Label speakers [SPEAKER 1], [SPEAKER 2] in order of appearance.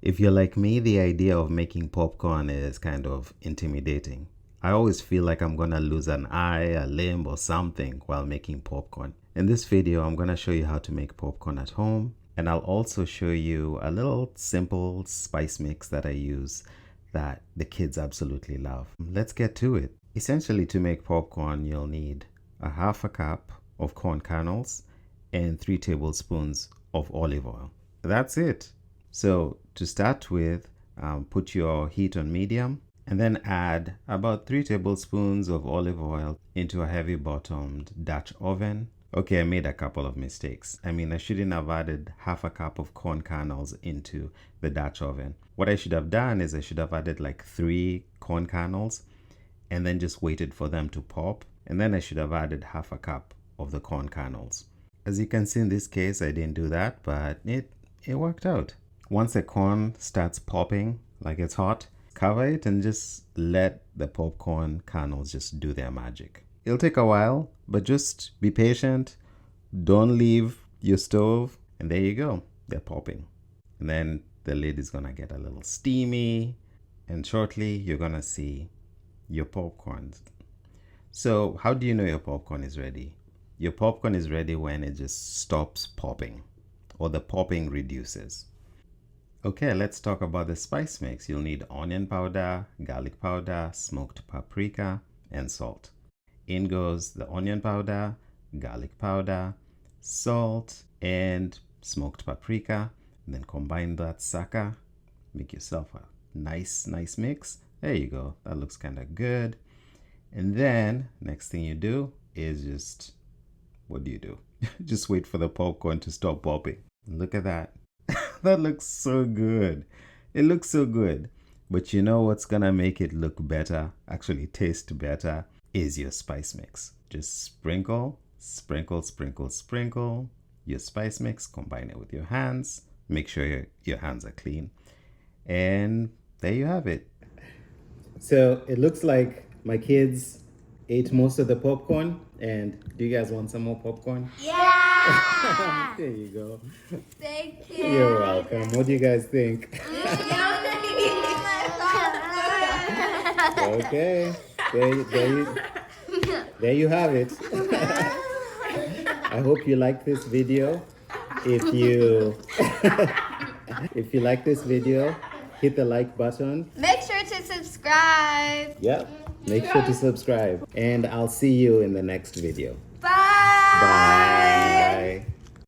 [SPEAKER 1] If you're like me, the idea of making popcorn is kind of intimidating. I always feel like I'm gonna lose an eye, a limb, or something while making popcorn. In this video, I'm gonna show you how to make popcorn at home, and I'll also show you a little simple spice mix that I use that the kids absolutely love. Let's get to it. Essentially, to make popcorn, you'll need a half a cup of corn kernels and 3 tablespoons of olive oil. That's it. So to start with, put your heat on medium and then add about 3 tablespoons of olive oil into a heavy bottomed Dutch oven. Okay, I made a couple of mistakes. I shouldn't have added half a cup of corn kernels into the Dutch oven. What I should have done is I should have added like 3 corn kernels and then just waited for them to pop. And then I should have added half a cup of the corn kernels. As you can see in this case, I didn't do that, but it worked out. Once the corn starts popping, like it's hot, cover it and just let the popcorn kernels just do their magic. It'll take a while, but just be patient. Don't leave your stove. And there you go. They're popping. And then the lid is gonna get a little steamy. And shortly, you're gonna see your popcorn. So how do you know your popcorn is ready? Your popcorn is ready when it just stops popping or the popping reduces. Okay, let's talk about the spice mix. You'll need onion powder, garlic powder, smoked paprika, and salt. In goes the onion powder, garlic powder, salt, and smoked paprika. And then combine that sucker. Make yourself a nice mix. There you go. That looks kind of good. And then next thing you do is just, what do you do? Just wait for the popcorn to stop popping. Look at that. That looks so good. It looks so good. But you know what's gonna make it look better, actually taste better, is your spice mix. Just sprinkle your spice mix, combine it with your hands. Make sure your hands are clean. And there you have it. So it looks like my kids ate most of the popcorn. And do you guys want some more popcorn?
[SPEAKER 2] Yeah!
[SPEAKER 1] There you go.
[SPEAKER 2] Thank you.
[SPEAKER 1] You're welcome. What do you guys think? Okay. There you have it. I hope you like this video. If you like this video, hit the like button.
[SPEAKER 2] Make sure to subscribe.
[SPEAKER 1] Yep. Make sure to subscribe. And I'll see you in the next video.
[SPEAKER 2] Bye.
[SPEAKER 1] Bye.